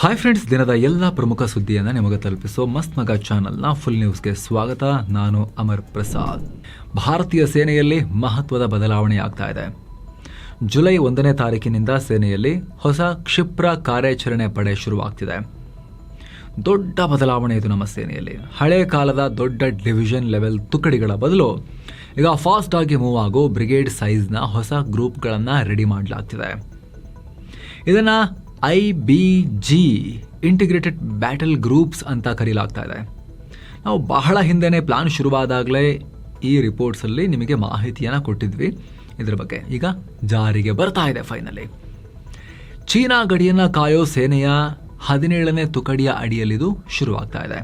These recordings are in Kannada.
ಹಾಯ್ ಫ್ರೆಂಡ್ಸ್, ದಿನದ ಎಲ್ಲ ಪ್ರಮುಖ ಸುದ್ದಿಯನ್ನು ನಿಮಗೆ ತಲುಪಿಸೋ ಮಸ್ತ್ ಮಗ ಚಾನಲ್ನ ಫುಲ್ ನ್ಯೂಸ್ಗೆ ಸ್ವಾಗತ. ನಾನು ಅಮರ್ ಪ್ರಸಾದ್. ಭಾರತೀಯ ಸೇನೆಯಲ್ಲಿ ಮಹತ್ವದ ಬದಲಾವಣೆ ಆಗ್ತಾ ಇದೆ. ಜುಲೈ 1ನೇ ತಾರೀಕಿನಿಂದ ಸೇನೆಯಲ್ಲಿ ಹೊಸ ಕ್ಷಿಪ್ರ ಕಾರ್ಯಾಚರಣೆ ಪಡೆ ಶುರುವಾಗ್ತಿದೆ. ದೊಡ್ಡ ಬದಲಾವಣೆ ಇದು ನಮ್ಮ ಸೇನೆಯಲ್ಲಿ. ಹಳೆ ಕಾಲದ ದೊಡ್ಡ ಡಿವಿಷನ್ ಲೆವೆಲ್ ತುಕಡಿಗಳ ಬದಲು ಈಗ ಫಾಸ್ಟ್ ಆಗಿ ಮೂವ್ ಆಗೋ ಬ್ರಿಗೇಡ್ ಸೈಜ್ನ ಹೊಸ ಗ್ರೂಪ್ಗಳನ್ನು ರೆಡಿ ಮಾಡಲಾಗ್ತಿದೆ. ಇದನ್ನು IBG ಇಂಟಿಗ್ರೇಟೆಡ್ ಬ್ಯಾಟಲ್ ಗ್ರೂಪ್ಸ್ ಅಂತ ಕರೀಲಾಗ್ತಾ ಇದೆ. ನಾವು ಬಹಳ ಹಿಂದೆನೇ ಪ್ಲಾನ್ ಶುರುವಾದಾಗಲೇ ಈ ರಿಪೋರ್ಟ್ಸಲ್ಲಿ ನಿಮಗೆ ಮಾಹಿತಿಯನ್ನು ಕೊಟ್ಟಿದ್ವಿ. ಇದರ ಬಗ್ಗೆ ಈಗ ಜಾರಿಗೆ ಬರ್ತಾ ಇದೆ ಫೈನಲಿ. ಚೀನಾ ಗಡಿಯನ್ನು ಕಾಯೋ ಸೇನೆಯ 17ನೇ ತುಕಡಿಯ ಅಡಿಯಲ್ಲಿದು ಶುರುವಾಗ್ತಾ ಇದೆ.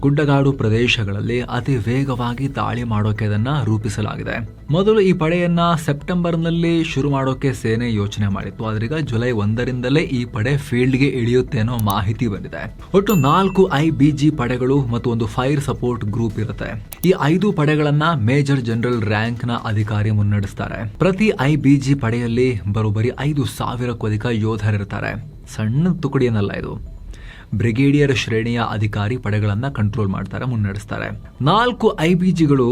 ಗುಡ್ಡಗಾಡು ಪ್ರದೇಶಗಳಲ್ಲಿ ಅತಿ ವೇಗವಾಗಿ ದಾಳಿ ಮಾಡೋಕೆ ಅದನ್ನ ರೂಪಿಸಲಾಗಿದೆ. ಮೊದಲು ಈ ಪಡೆಯನ್ನ ಸೆಪ್ಟೆಂಬರ್ನಲ್ಲಿ ಶುರು ಮಾಡೋಕೆ ಸೇನೆ ಯೋಚನೆ ಮಾಡಿತ್ತು. ಆದ್ರೀಗ ಜುಲೈ 1ರಿಂದಲೇ ಈ ಪಡೆ ಫೀಲ್ಡ್ಗೆ ಇಳಿಯುತ್ತೆ ಅನ್ನೋ ಮಾಹಿತಿ ಬಂದಿದೆ. ಒಟ್ಟು 4 IBG ಪಡೆಗಳು ಮತ್ತು ಒಂದು ಫೈರ್ ಸಪೋರ್ಟ್ ಗ್ರೂಪ್ ಇರುತ್ತೆ. ಈ 5 ಪಡೆಗಳನ್ನ ಮೇಜರ್ ಜನರಲ್ ರ್ಯಾಂಕ್ ನ ಅಧಿಕಾರಿ ಮುನ್ನಡೆಸ್ತಾರೆ. ಪ್ರತಿ IBG ಪಡೆಯಲ್ಲಿ ಬರೋಬ್ಬರಿ 5,000ಕ್ಕೂ ಅಧಿಕ ಯೋಧರಿರ್ತಾರೆ. ಸಣ್ಣ ತುಕಡಿಯನ್ನಲ್ಲ ಇದು. ಬ್ರಿಗೇಡಿಯರ್ ಶ್ರೇಣಿಯ ಅಧಿಕಾರಿ ಪಡೆಗಳನ್ನು ಕಂಟ್ರೋಲ್ ಮಾಡ್ತಾರೆ, ಮುನ್ನಡೆಸ್ತಾರೆ. 4 IBGಗಳು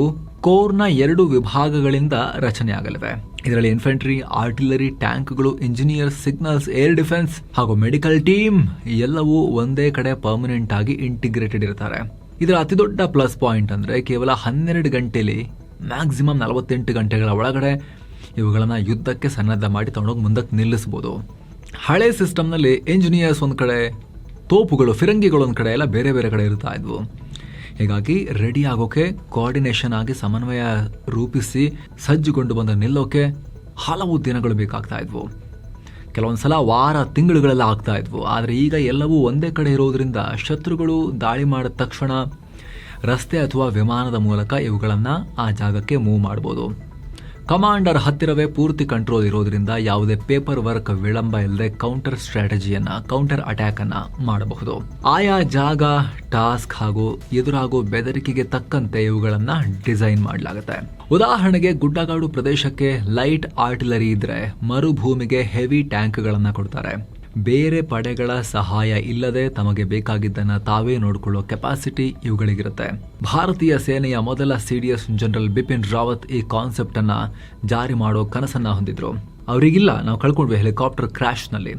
ಕೋರ್ನ 2 ವಿಭಾಗಗಳಿಂದ ರಚನೆ ಆಗಲಿವೆ. ಇದರಲ್ಲಿ ಇನ್ಫೆಂಟ್ರಿ, ಆರ್ಟಿಲರಿ, ಟ್ಯಾಂಕ್ಗಳು, ಇಂಜಿನಿಯರ್ಸ್, ಸಿಗ್ನಲ್ಸ್, ಏರ್ ಡಿಫೆನ್ಸ್ ಹಾಗೂ ಮೆಡಿಕಲ್ ಟೀಮ್ ಎಲ್ಲವೂ ಒಂದೇ ಕಡೆ ಪರ್ಮನೆಂಟ್ ಆಗಿ ಇಂಟಿಗ್ರೇಟೆಡ್ ಇರ್ತಾರೆ. ಇದರ ಅತಿ ದೊಡ್ಡ ಪ್ಲಸ್ ಪಾಯಿಂಟ್ ಅಂದ್ರೆ ಕೇವಲ 12 ಗಂಟೆಲಿ ಮ್ಯಾಕ್ಸಿಮಮ್ 48 ಗಂಟೆಗಳ ಒಳಗಡೆ ಇವುಗಳನ್ನ ಯುದ್ಧಕ್ಕೆ ಸನ್ನದ್ಧ ಮಾಡಿ ತಗೊಂಡೋಗಿ ಮುಂದಕ್ಕೆ ನಿಲ್ಲಿಸಬಹುದು. ಹಳೆ ಸಿಸ್ಟಮ್ನಲ್ಲಿ ಇಂಜಿನಿಯರ್ಸ್ ಒಂದ್ ಕಡೆ, ತೋಪುಗಳು, ಫಿರಂಗಿಗಳು ಒಂದು ಕಡೆ ಎಲ್ಲ ಬೇರೆ ಬೇರೆ ಕಡೆ ಇರ್ತಾ ಇದ್ವು. ಹೀಗಾಗಿ ರೆಡಿ ಆಗೋಕೆ, ಕೋಆರ್ಡಿನೇಷನ್ ಆಗಿ ಸಮನ್ವಯ ರೂಪಿಸಿ ಸಜ್ಜುಗೊಂಡು ಬಂದು ನಿಲ್ಲೋಕೆ ಹಲವು ದಿನಗಳು ಬೇಕಾಗ್ತಾ ಇದ್ವು. ಕೆಲವೊಂದ್ಸಲ ವಾರ, ತಿಂಗಳುಗಳೆಲ್ಲ ಆಗ್ತಾ ಇದ್ವು. ಆದರೆ ಈಗ ಎಲ್ಲವೂ ಒಂದೇ ಕಡೆ ಇರೋದ್ರಿಂದ ಶತ್ರುಗಳು ದಾಳಿ ಮಾಡಿದ ತಕ್ಷಣ ರಸ್ತೆ ಅಥವಾ ವಿಮಾನದ ಮೂಲಕ ಇವುಗಳನ್ನು ಆ ಜಾಗಕ್ಕೆ ಮೂವ್ ಮಾಡ್ಬೋದು. ಕಮಾಂಡರ್ ಹತ್ತಿರವೇ ಪೂರ್ತಿ ಕಂಟ್ರೋಲ್ ಇರೋದ್ರಿಂದ ಯಾವುದೇ ಪೇಪರ್ ವರ್ಕ್ ವಿಳಂಬ ಇಲ್ಲದೆ ಕೌಂಟರ್ ಸ್ಟ್ರಾಟಜಿಯನ್ನ, ಕೌಂಟರ್ ಅಟ್ಯಾಕ್ ಅನ್ನ ಮಾಡಬಹುದು. ಆಯಾ ಜಾಗ, ಟಾಸ್ಕ್ ಹಾಗೂ ಎದುರಾಗೋ ಬೆದರಿಕೆಗೆ ತಕ್ಕಂತೆ ಇವುಗಳನ್ನ ಡಿಸೈನ್ ಮಾಡಲಾಗುತ್ತೆ. ಉದಾಹರಣೆಗೆ ಗುಡ್ಡಗಾಡು ಪ್ರದೇಶಕ್ಕೆ ಲೈಟ್ ಆರ್ಟಿಲರಿ ಇದ್ರೆ ಮರುಭೂಮಿಗೆ ಹೆವಿ ಟ್ಯಾಂಕ್ಗಳನ್ನ ಕೊಡ್ತಾರೆ. ಬೇರೆ ಪಡೆಗಳ ಸಹಾಯ ಇಲ್ಲದೆ ತಮಗೆ ಬೇಕಾಗಿದ್ದನ್ನ ತಾವೇ ನೋಡಿಕೊಳ್ಳೋ ಕೆಪಾಸಿಟಿ ಇವುಗಳಿಗಿರುತ್ತೆ. ಭಾರತೀಯ ಸೇನೆಯ ಮೊದಲ CDS ಜನರಲ್ ಬಿಪಿನ್ ರಾವತ್ ಈ ಕಾನ್ಸೆಪ್ಟ್ ಅನ್ನ ಜಾರಿ ಮಾಡೋ ಕನಸನ್ನ ಹೊಂದಿದ್ರು. ಅವರಿಗಿಲ್ಲ, ನಾವು ಕಳ್ಕೊಂಡ್ವಿ ಹೆಲಿಕಾಪ್ಟರ್ ಕ್ರಾಶ್ ನಲ್ಲಿ.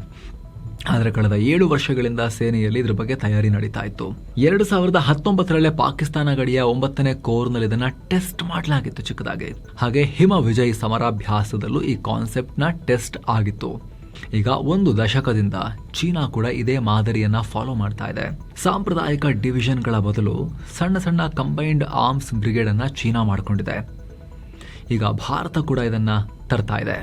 ಆದರೆ ಕಳೆದ 7 ವರ್ಷಗಳಿಂದ ಸೇನೆಯಲ್ಲಿ ಇದ್ರ ಬಗ್ಗೆ ತಯಾರಿ ನಡೀತಾ ಇತ್ತು. 2019ರಲ್ಲೇ ಪಾಕಿಸ್ತಾನ ಗಡಿಯ 9ನೇ ಕೋರ್ನಲ್ಲಿ ಇದನ್ನ ಟೆಸ್ಟ್ ಮಾಡಲಾಗಿತ್ತು ಚಿಕ್ಕದಾಗಿ. ಹಾಗೆ ಹಿಮ ವಿಜಯ್ ಸಮರಾಭ್ಯಾಸದಲ್ಲೂ ಈ ಕಾನ್ಸೆಪ್ಟ್ ನ ಟೆಸ್ಟ್ ಆಗಿತ್ತು. ಈಗ 1 ದಶಕದಿಂದ ಚೀನಾ ಕೂಡ ಇದೇ ಮಾದರಿಯನ್ನ ಫಾಲೋ ಮಾಡ್ತಾ ಇದೆ. ಸಾಂಪ್ರದಾಯಿಕ ಡಿವಿಷನ್ಗಳ ಬದಲು ಸಣ್ಣ ಸಣ್ಣ ಕಂಬೈನ್ಡ್ ಆರ್ಮ್ಸ್ ಬ್ರಿಗೇಡ್ ಅನ್ನ ಚೀನಾ ಮಾಡಿಕೊಂಡಿದೆ. ಈಗ ಭಾರತ ಕೂಡ ಇದನ್ನ ತರ್ತಾ ಇದೆ.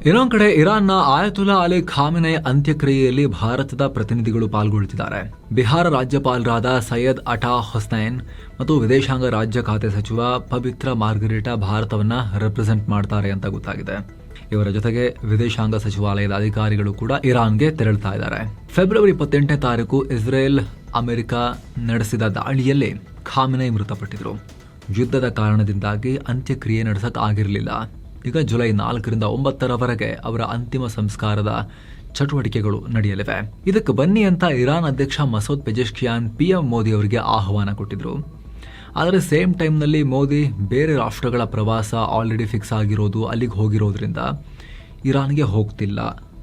ಇನ್ನೊಂದ್ ಕಡೆ ಇರಾನ್ನ ಆಯತುಲ್ಲಾ ಅಲಿ ಖಾಮೆನಿ ಅಂತ್ಯಕ್ರಿಯೆಯಲ್ಲಿ ಭಾರತದ ಪ್ರತಿನಿಧಿಗಳು ಪಾಲ್ಗೊಳ್ಳುತ್ತಿದ್ದಾರೆ. ಬಿಹಾರ ರಾಜ್ಯಪಾಲರಾದ ಸೈಯದ್ ಅಟಾ ಹುಸೈನ್ ಮತ್ತು ವಿದೇಶಾಂಗ ರಾಜ್ಯ ಖಾತೆ ಸಚಿವ ಪವಿತ್ರ ಮಾರ್ಗರಿಟಾ ಭಾರತವನ್ನ ರೆಪ್ರೆಸೆಂಟ್ ಮಾಡ್ತಾರೆ ಅಂತ ಗೊತ್ತಾಗಿದೆ. ಇವರ ಜೊತೆಗೆ ವಿದೇಶಾಂಗ ಸಚಿವಾಲಯದ ಅಧಿಕಾರಿಗಳು ಕೂಡ ಇರಾನ್ಗೆ ತೆರಳುತ್ತಾ ಇದ್ದಾರೆ. ಫೆಬ್ರವರಿ 28ನೇ ತಾರೀಕು ಇಸ್ರೇಲ್, ಅಮೆರಿಕ ನಡೆಸಿದ ದಾಳಿಯಲ್ಲಿ ಖಾಮೆನಿ ಮೃತಪಟ್ಟಿದ್ರು. ಯುದ್ಧದ ಕಾರಣದಿಂದಾಗಿ ಅಂತ್ಯಕ್ರಿಯೆ ನಡೆಸಕ್ ಆಗಿರಲಿಲ್ಲ. ಈಗ ಜುಲೈ 4ರಿಂದ 9ರವರೆಗೆ ಅವರ ಅಂತಿಮ ಸಂಸ್ಕಾರದ ಚಟುವಟಿಕೆಗಳು ನಡೆಯಲಿವೆ. ಇದಕ್ಕೆ ಬನ್ನಿ ಅಂತ ಇರಾನ್ ಅಧ್ಯಕ್ಷ ಮಸೂದ್ ಪೆಜೆಶ್ಕಿಯಾನ್ PM ಮೋದಿ ಅವರಿಗೆ ಆಹ್ವಾನ ಕೊಟ್ಟಿದ್ರು. ಆದರೆ ಸೇಮ್ ಟೈಮ್ನಲ್ಲಿ ಮೋದಿ ಬೇರೆ ರಾಷ್ಟ್ರಗಳ ಪ್ರವಾಸ ಆಲ್ರೆಡಿ ಫಿಕ್ಸ್ ಆಗಿರೋದು, ಅಲ್ಲಿಗೆ ಹೋಗಿರೋದ್ರಿಂದ ಇರಾನ್ಗೆ ಹೋಗ್ತಿಲ್ಲ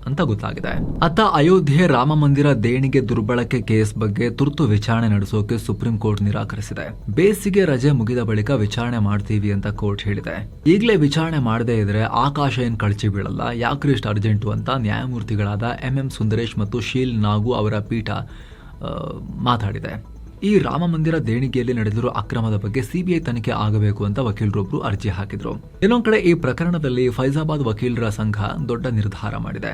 ಅಂತ ಗೊತ್ತಾಗಿದೆ. ಅತ್ತ ಅಯೋಧ್ಯೆ ರಾಮ ಮಂದಿರ ದೇಣಿಗೆ ದುರ್ಬಳಕೆ ಕೇಸ್ ಬಗ್ಗೆ ತುರ್ತು ವಿಚಾರಣೆ ನಡೆಸೋಕೆ ಸುಪ್ರೀಂ ಕೋರ್ಟ್ ನಿರಾಕರಿಸಿದೆ. ಬೇಸಿಗೆ ರಜೆ ಮುಗಿದ ಬಳಿಕ ವಿಚಾರಣೆ ಮಾಡ್ತೀವಿ ಅಂತ ಕೋರ್ಟ್ ಹೇಳಿದೆ. ಈಗಲೇ ವಿಚಾರಣೆ ಮಾಡದೇ ಇದ್ರೆ ಆಕಾಶ ಏನ್ ಕಳಚಿ ಬೀಳಲ್ಲ, ಯಾಕ್ರಿ ಇಷ್ಟು ಅರ್ಜೆಂಟು ಅಂತ ನ್ಯಾಯಮೂರ್ತಿಗಳಾದ MM ಸುಂದರೇಶ್ ಮತ್ತು ಶೀಲ್ ನಾಗು ಅವರ ಪೀಠ ಮಾತಾಡಿದೆ. ಈ ರಾಮ ಮಂದಿರ ದೇಣಿಗೆಯಲ್ಲಿ ನಡೆದಿರೋ ಅಕ್ರಮದ ಬಗ್ಗೆ CBI ತನಿಖೆ ಆಗಬೇಕು ಅಂತ ವಕೀಲರೊಬ್ರು ಅರ್ಜಿ ಹಾಕಿದ್ರು. ಇನ್ನೊಂದ್ ಕಡೆ ಈ ಪ್ರಕರಣದಲ್ಲಿ ಫೈಜಾಬಾದ್ ವಕೀಲರ ಸಂಘ ದೊಡ್ಡ ನಿರ್ಧಾರ ಮಾಡಿದೆ.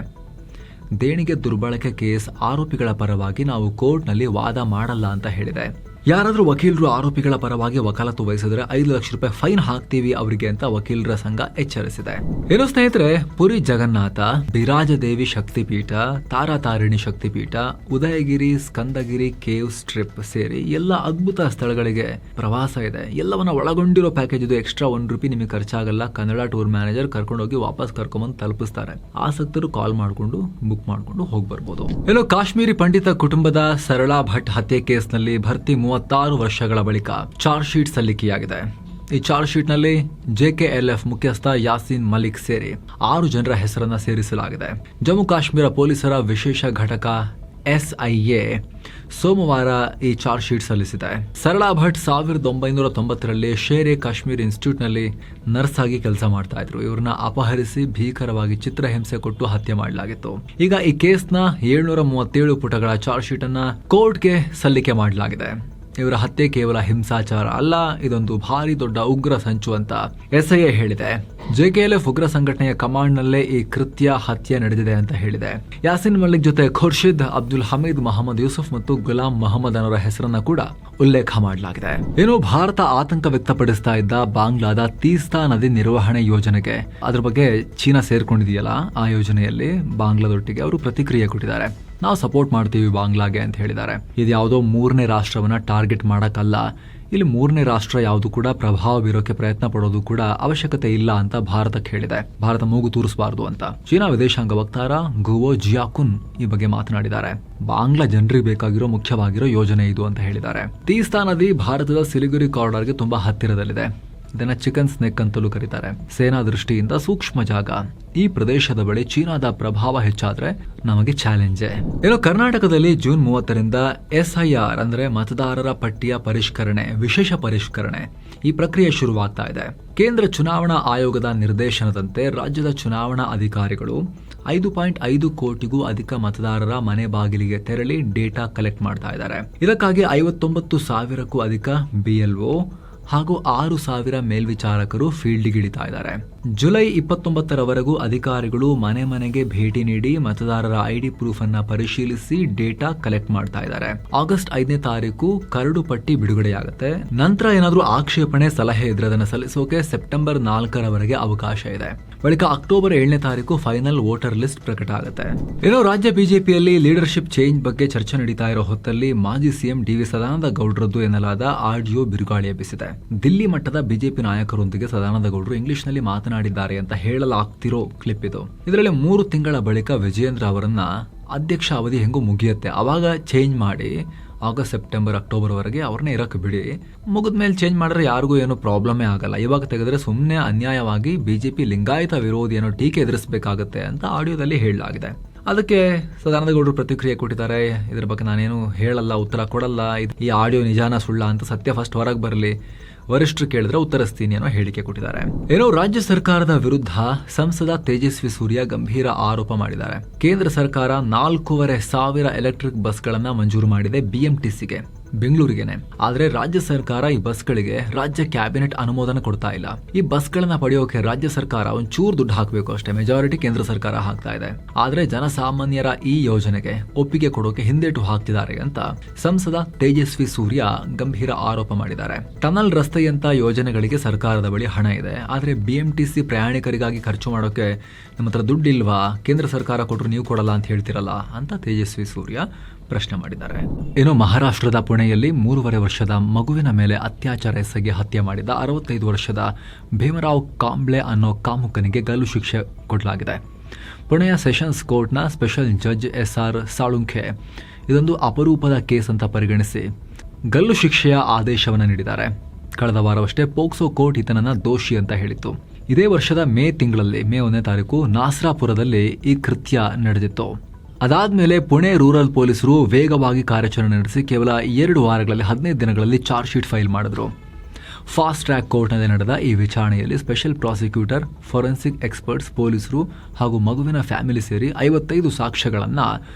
ದೇಣಿಗೆ ದುರ್ಬಳಕೆ ಕೇಸ್ ಆರೋಪಿಗಳ ಪರವಾಗಿ ನಾವು ಕೋರ್ಟ್ನಲ್ಲಿ ವಾದ ಮಾಡಲ್ಲ ಅಂತ ಹೇಳಿದೆ. ಯಾರಾದರೂ ವಕೀಲರು ಆರೋಪಿಗಳ ಪರವಾಗಿ ವಕಾಲತ್ತು ವಹಿಸಿದ್ರೆ 5 ಲಕ್ಷ ರೂಪಾಯಿ ಫೈನ್ ಹಾಕ್ತೀವಿ ಅವರಿಗೆ ಅಂತ ವಕೀಲರ ಸಂಘ ಎಚ್ಚರಿಸಿದೆ. ಏನು ಸ್ನೇಹಿತರೆ, ಪುರಿ ಜಗನ್ನಾಥ, ಬಿರಾಜದೇವಿ ಶಕ್ತಿಪೀಠ, ತಾರಾತಾರಿಣಿ ಶಕ್ತಿಪೀಠ, ಉದಯಗಿರಿ, ಸ್ಕಂದಗಿರಿ ಕೇವ್ ಸ್ಟ್ರಿಪ್ ಸೇರಿ ಎಲ್ಲ ಅದ್ಭುತ ಸ್ಥಳಗಳಿಗೆ ಪ್ರವಾಸ ಇದೆ. ಎಲ್ಲವನ್ನ ಒಳಗೊಂಡಿರೋ ಪ್ಯಾಕೇಜ್ ಇದು. ಎಕ್ಸ್ಟ್ರಾ ₹1 ನಿಮಗೆ ಖರ್ಚಾಗಲ್ಲ. ಕನ್ನಡ ಟೂರ್ ಮ್ಯಾನೇಜರ್ ಕರ್ಕೊಂಡೋಗಿ ವಾಪಸ್ ಕರ್ಕೊಂಡ್ಬಂದು ತಲುಪಿಸ್ತಾರೆ. ಆಸಕ್ತರು ಕಾಲ್ ಮಾಡಿಕೊಂಡು ಬುಕ್ ಮಾಡಿಕೊಂಡು ಹೋಗಿ ಬರ್ಬೋದು. ಏನೋ ಕಾಶ್ಮೀರಿ ಪಂಡಿತ ಕುಟುಂಬದ ಸರಳಾ ಭಟ್ ಹತ್ಯೆ ಕೇಸ್ನಲ್ಲಿ ಭರ್ತಿ 36 ವರ್ಷಗಳ ಬಳಿಕ ಚಾರ್ಜ್ ಶೀಟ್ ಸಲ್ಲಿಕೆಯಾಗಿದೆ. ಈ ಚಾರ್ಜ್ ಶೀಟ್ ನಲ್ಲಿ JKLF ಮುಖ್ಯಸ್ಥ ಯಾಸೀನ್ ಮಲಿಕ್ ಸೇರಿ 6 ಜನರ ಹೆಸರನ್ನ ಸೇರಿಸಲಾಗಿದೆ. ಜಮ್ಮು ಕಾಶ್ಮೀರ ಪೊಲೀಸರ ವಿಶೇಷ ಘಟಕ SIA ಸೋಮವಾರ ಈ ಚಾರ್ಜ್ ಶೀಟ್ ಸಲ್ಲಿಸಿದೆ. ಸರಳಾ ಭಟ್ 1990ರಲ್ಲಿ ಶೇರ್-ಎ ಕಾಶ್ಮೀರ್ ಇನ್ಸ್ಟಿಟ್ಯೂಟ್ ನಲ್ಲಿ ನರ್ಸ್ ಆಗಿ ಕೆಲಸ ಮಾಡ್ತಾ ಇದ್ರು. ಇವ್ರನ್ನ ಅಪಹರಿಸಿ ಭೀಕರವಾಗಿ ಚಿತ್ರಹಿಂಸೆ ಕೊಟ್ಟು ಹತ್ಯೆ ಮಾಡಲಾಗಿತ್ತು. ಈಗ ಈ ಕೇಸ್ನ 737 ಪುಟಗಳ ಚಾರ್ಜ್ ಶೀಟ್ ಅನ್ನ ಕೋರ್ಟ್ಗೆ ಸಲ್ಲಿಕೆ ಮಾಡಲಾಗಿದೆ. ಇವರ ಹತ್ಯೆ ಕೇವಲ ಹಿಂಸಾಚಾರ ಅಲ್ಲ, ಇದೊಂದು ಭಾರಿ ದೊಡ್ಡ ಉಗ್ರ ಸಂಚು ಅಂತ SIA ಹೇಳಿದೆ. JKLF ಉಗ್ರ ಸಂಘಟನೆಯ ಕಮಾಂಡ್ ನಲ್ಲೇ ಈ ಹತ್ಯೆ ನಡೆದಿದೆ ಅಂತ ಹೇಳಿದೆ. ಯಾಸಿನ್ ಮಲಿಕ್ ಜೊತೆ ಖುರ್ಷಿದ್, ಅಬ್ದುಲ್ ಹಮೀದ್, ಮೊಹಮ್ಮದ್ ಯೂಸುಫ್ ಮತ್ತು ಗುಲಾಂ ಮೊಹಮ್ಮದ್ ಅವರ ಹೆಸರನ್ನ ಕೂಡ ಉಲ್ಲೇಖ ಮಾಡಲಾಗಿದೆ. ಏನು ಭಾರತ ಆತಂಕ ವ್ಯಕ್ತಪಡಿಸ್ತಾ ಇದ್ದ ಬಾಂಗ್ಲಾದ ತೀಸ್ತಾ ನದಿ ನಿರ್ವಹಣೆ ಯೋಜನೆಗೆ, ಅದ್ರ ಬಗ್ಗೆ ಚೀನಾ ಸೇರ್ಕೊಂಡಿದೆಯಲ್ಲ, ಆ ಯೋಜನೆಯಲ್ಲಿ ಬಾಂಗ್ಲಾದೊಟ್ಟಿಗೆ ಅವರು ಪ್ರತಿಕ್ರಿಯೆ ಕೊಟ್ಟಿದ್ದಾರೆ. ನಾವು ಸಪೋರ್ಟ್ ಮಾಡ್ತೀವಿ ಬಾಂಗ್ಲಾಗೆ ಅಂತ ಹೇಳಿದ್ದಾರೆ. ಇದು ಯಾವುದೋ 3ನೇ ರಾಷ್ಟ್ರವನ್ನ ಟಾರ್ಗೆಟ್ ಮಾಡಕ್ಕಲ್ಲ. ಇಲ್ಲಿ 3ನೇ ರಾಷ್ಟ್ರ ಯಾವುದು ಕೂಡ ಪ್ರಭಾವ ಬೀರೋಕೆ ಪ್ರಯತ್ನ ಪಡೋದು ಕೂಡ ಅವಶ್ಯಕತೆ ಇಲ್ಲ ಅಂತ ಭಾರತಕ್ಕೆ ಹೇಳಿದೆ. ಭಾರತ ಮೂಗು ತೂರಿಸಬಾರದು ಅಂತ. ಚೀನಾ ವಿದೇಶಾಂಗ ವಕ್ತಾರ ಗುವೋ ಜಿಯಾಕುನ್ ಈ ಬಗ್ಗೆ ಮಾತನಾಡಿದ್ದಾರೆ. ಬಾಂಗ್ಲಾ ಜನರಿಗೆ ಬೇಕಾಗಿರೋ ಮುಖ್ಯವಾಗಿರೋ ಯೋಜನೆ ಇದು ಅಂತ ಹೇಳಿದ್ದಾರೆ. ತೀಸ್ತಾ ನದಿ ಭಾರತದ ಸಿಲಿಗುರಿ ಕಾರಿಡಾರ್ಗೆ ತುಂಬಾ ಹತ್ತಿರದಲ್ಲಿದೆ. ಇದನ್ನ ಚಿಕನ್ ಸ್ನೇಕ್ ಅಂತಲೂ ಕರೀತಾರೆ. ಸೇನಾ ದೃಷ್ಟಿಯಿಂದ ಸೂಕ್ಷ್ಮ ಜಾಗ. ಈ ಪ್ರದೇಶದ ಬಳಿ ಚೀನಾದ ಪ್ರಭಾವ ಹೆಚ್ಚಾದ್ರೆ ನಮಗೆ ಚಾಲೆಂಜೆ. ಏನೋ ಕರ್ನಾಟಕದಲ್ಲಿ ಜೂನ್ 30ರಿಂದ SIR ಅಂದ್ರೆ ಮತದಾರರ ಪಟ್ಟಿಯ ಪರಿಷ್ಕರಣೆ, ವಿಶೇಷ ಪರಿಷ್ಕರಣೆ, ಈ ಪ್ರಕ್ರಿಯೆ ಶುರುವಾಗ್ತಾ ಇದೆ. ಕೇಂದ್ರ ಚುನಾವಣಾ ಆಯೋಗದ ನಿರ್ದೇಶನದಂತೆ ರಾಜ್ಯದ ಚುನಾವಣಾ ಅಧಿಕಾರಿಗಳು 5.5 ಕೋಟಿಗೂ ಅಧಿಕ ಮತದಾರರ ಮನೆ ಬಾಗಿಲಿಗೆ ತೆರಳಿ ಡೇಟಾ ಕಲೆಕ್ಟ್ ಮಾಡ್ತಾ ಇದ್ದಾರೆ. ಇದಕ್ಕಾಗಿ 59,000ಕ್ಕೂ ಅಧಿಕ BLO ಹಾಗೂ 6,000 ಮೇಲ್ವಿಚಾರಕರು ಫೀಲ್ಡ್ಗಿಳಿತಾ ಇದ್ದಾರೆ. ಜುಲೈ 29ರವರೆಗೂ ಅಧಿಕಾರಿಗಳು ಮನೆ ಮನೆಗೆ ಭೇಟಿ ನೀಡಿ ಮತದಾರರ ID ಪ್ರೂಫ್ ಅನ್ನ ಪರಿಶೀಲಿಸಿ ಡೇಟಾ ಕಲೆಕ್ಟ್ ಮಾಡ್ತಾ ಇದ್ದಾರೆ. ಆಗಸ್ಟ್ 5ನೇ ತಾರೀಕು ಕರಡು ಪಟ್ಟಿ ಬಿಡುಗಡೆಯಾಗುತ್ತೆ. ನಂತರ ಏನಾದ್ರೂ ಆಕ್ಷೇಪಣೆ, ಸಲಹೆ ಇದ್ರೆ ಅದನ್ನ ಸಲ್ಲಿಸೋಕೆ ಸೆಪ್ಟೆಂಬರ್ 4ರವರೆಗೆ ಅವಕಾಶ ಇದೆ. ಬಳಿಕ ಅಕ್ಟೋಬರ್ 7ನೇ ತಾರೀಕು ಫೈನಲ್ ವೋಟರ್ ಲಿಸ್ಟ್ ಪ್ರಕಟ ಆಗುತ್ತೆ. ಏನೋ ರಾಜ್ಯ ಬಿಜೆಪಿಯಲ್ಲಿ ಲೀಡರ್ಶಿಪ್ ಚೇಂಜ್ ಬಗ್ಗೆ ಚರ್ಚೆ ನಡೀತಾ ಇರೋ ಹೊತ್ತಲ್ಲಿ ಮಾಜಿ CM DV ಸದಾನಂದ ಗೌಡ್ರದ್ದು ಎನ್ನಲಾದ ಆಡಿಯೋ ಬಿರುಗಾಳಿ ಎಬ್ಬಿಸಿದೆ. ದಿಲ್ಲಿ ಮಟ್ಟದ ಬಿಜೆಪಿ ನಾಯಕರೊಂದಿಗೆ ಸದಾನಂದ ಗೌಡರು ಇಂಗ್ಲಿಷ್ ನಲ್ಲಿ ಮಾತನಾಡಿದ್ದಾರೆ ಅಂತ ಹೇಳಲಾಗ್ತಿರೋ ಕ್ಲಿಪ್ ಇದು. ಇದರಲ್ಲಿ 3 ತಿಂಗಳ ಬಳಿಕ ವಿಜಯೇಂದ್ರ ಅವರನ್ನ ಅಧ್ಯಕ್ಷ ಅವಧಿ ಹೆಂಗೂ ಮುಗಿಯುತ್ತೆ, ಅವಾಗ ಚೇಂಜ್ ಮಾಡಿ ಆಗಸ್ಟ್, ಸೆಪ್ಟೆಂಬರ್, ಅಕ್ಟೋಬರ್ ವರೆಗೆ ಅವ್ರನ್ನ ಇರಕ್ಕೆ ಬಿಡಿ. ಮುಗಿದ್ಮೇಲೆ ಚೇಂಜ್ ಮಾಡಿದ್ರೆ ಯಾರಿಗೂ ಏನು ಪ್ರಾಬ್ಲಮೇ ಆಗಲ್ಲ. ಇವಾಗ ತೆಗೆದ್ರೆ ಸುಮ್ಮನೆ ಅನ್ಯಾಯವಾಗಿ ಬಿಜೆಪಿ ಲಿಂಗಾಯತ ವಿರೋಧಿ ಅನ್ನೋ ಟೀಕೆ ಎದುರಿಸಬೇಕಾಗುತ್ತೆ ಅಂತ ಆಡಿಯೋದಲ್ಲಿ ಹೇಳಲಾಗಿದೆ. ಅದಕ್ಕೆ ಸದಾನಂದ ಗೌಡರು ಪ್ರತಿಕ್ರಿಯೆ ಕೊಟ್ಟಿದ್ದಾರೆ. ಇದ್ರ ಬಗ್ಗೆ ನಾನೇನು ಹೇಳಲ್ಲ, ಉತ್ತರ ಕೊಡಲ್ಲ, ಈ ಆಡಿಯೋ ನಿಜಾನ ಸುಳ್ಳ ಅಂತ ಸತ್ಯ ಫಸ್ಟ್ ಹೊರಗೆ ಬರಲಿ, ವರಿಷ್ಠರು ಕೇಳಿದ್ರೆ ಉತ್ತರಿಸ್ತೀನಿ ಅನ್ನೋ ಹೇಳಿಕೆ ಕೊಟ್ಟಿದ್ದಾರೆ. ಏನೋ ರಾಜ್ಯ ಸರ್ಕಾರದ ವಿರುದ್ಧ ಸಂಸದ ತೇಜಸ್ವಿ ಸೂರ್ಯ ಗಂಭೀರ ಆರೋಪ ಮಾಡಿದ್ದಾರೆ. ಕೇಂದ್ರ ಸರ್ಕಾರ 4,500 ಎಲೆಕ್ಟ್ರಿಕ್ ಬಸ್ಗಳನ್ನ ಮಂಜೂರು ಮಾಡಿದೆ BMTCಗೆ, ಬೆಂಗಳೂರಿಗೆನೆ. ಆದ್ರೆ ರಾಜ್ಯ ಸರ್ಕಾರ ಈ ಬಸ್ಗಳಿಗೆ ರಾಜ್ಯ ಕ್ಯಾಬಿನೆಟ್ ಅನುಮೋದನೆ ಕೊಡ್ತಾ ಇಲ್ಲ. ಈ ಬಸ್ಗಳನ್ನ ಪಡೆಯೋಕೆ ರಾಜ್ಯ ಸರ್ಕಾರ ಒಂಚೂರು ದುಡ್ಡು ಹಾಕಬೇಕು ಅಷ್ಟೇ. ಮೆಜಾರಿಟಿ ಕೇಂದ್ರ ಸರ್ಕಾರ ಹಾಕ್ತಾ ಇದೆ. ಆದ್ರೆ ಜನಸಾಮಾನ್ಯರ ಈ ಯೋಜನೆಗೆ ಒಪ್ಪಿಗೆ ಕೊಡೋಕೆ ಹಿಂದೇಟು ಹಾಕ್ತಿದ್ದಾರೆ ಅಂತ ಸಂಸದ ತೇಜಸ್ವಿ ಸೂರ್ಯ ಗಂಭೀರ ಆರೋಪ ಮಾಡಿದ್ದಾರೆ. ಟನಲ್ ರಸ್ತೆಯಂತ ಯೋಜನೆಗಳಿಗೆ ಸರ್ಕಾರದ ಬಳಿ ಹಣ ಇದೆ, ಆದ್ರೆ BMTC ಪ್ರಯಾಣಿಕರಿಗಾಗಿ ಖರ್ಚು ಮಾಡೋಕೆ ನಮ್ಮ ಹತ್ರ ದುಡ್ಡು ಇಲ್ವಾ? ಕೇಂದ್ರ ಸರ್ಕಾರ ಕೊಟ್ಟರು ನೀವು ಕೊಡಲ್ಲ ಅಂತ ಹೇಳ್ತಿರಲ್ಲ ಅಂತ ತೇಜಸ್ವಿ ಸೂರ್ಯ ಪ್ರಶ್ನೆ ಮಾಡಿದ್ದಾರೆ. ಏನೋ ಮಹಾರಾಷ್ಟ್ರದ ಪುಣೆಯಲ್ಲಿ 3.5 ವರ್ಷದ ಮಗುವಿನ ಮೇಲೆ ಅತ್ಯಾಚಾರ ಎಸಗಿ ಹತ್ಯೆ ಮಾಡಿದ 65 ವರ್ಷದ ಭೀಮರಾವ್ ಕಾಂಬ್ಳೆ ಅನ್ನೋ ಕಾಮುಕನಿಗೆ ಗಲ್ಲು ಶಿಕ್ಷೆ ಕೊಡಲಾಗಿದೆ. ಪುಣೆಯ ಸೆಷನ್ಸ್ ಕೋರ್ಟ್ನ ಸ್ಪೆಷಲ್ ಜಡ್ಜ್ SR ಸಾಳುಂಖೆ ಇದೊಂದು ಅಪರೂಪದ ಕೇಸ್ ಅಂತ ಪರಿಗಣಿಸಿ ಗಲ್ಲು ಶಿಕ್ಷೆಯ ಆದೇಶವನ್ನು ನೀಡಿದ್ದಾರೆ. ಕಳೆದ ವಾರವಷ್ಟೇ ಪೋಕ್ಸೋ ಕೋರ್ಟ್ ಈತನನ್ನ ದೋಷಿ ಅಂತ ಹೇಳಿತ್ತು. ಇದೇ ವರ್ಷದ ಮೇ 1ನೇ ತಾರೀಕು ನಾಸ್ರಾಪುರದಲ್ಲಿ ಈ ಕೃತ್ಯ ನಡೆದಿತ್ತು. ಅದಾದ್ಮೇಲೆ ಪುಣೆ ರೂರಲ್ ಪೊಲೀಸರು ವೇಗವಾಗಿ ಕಾರ್ಯಾಚರಣೆ ನಡೆಸಿ ಕೇವಲ 2 ವಾರಗಳಲ್ಲಿ 15 ದಿನಗಳಲ್ಲಿ ಚಾರ್ಜ್ ಶೀಟ್ ಫೈಲ್ ಮಾಡಿದ್ರು. ಫಾಸ್ಟ್ ಟ್ರ್ಯಾಕ್ ಕೋರ್ಟ್ನಲ್ಲಿ ನಡೆದ ಈ ವಿಚಾರಣೆಯಲ್ಲಿ ಸ್ಪೆಷಲ್ ಪ್ರಾಸಿಕ್ಯೂಟರ್, ಫೋರೆನ್ಸಿಕ್ ಎಕ್ಸ್ಪರ್ಟ್ಸ್, ಪೊಲೀಸರು ಹಾಗೂ ಮಗುವಿನ ಫ್ಯಾಮಿಲಿ ಸೇರಿ 55 ಸಾಕ್ಷ್ಯಗಳನ್ನು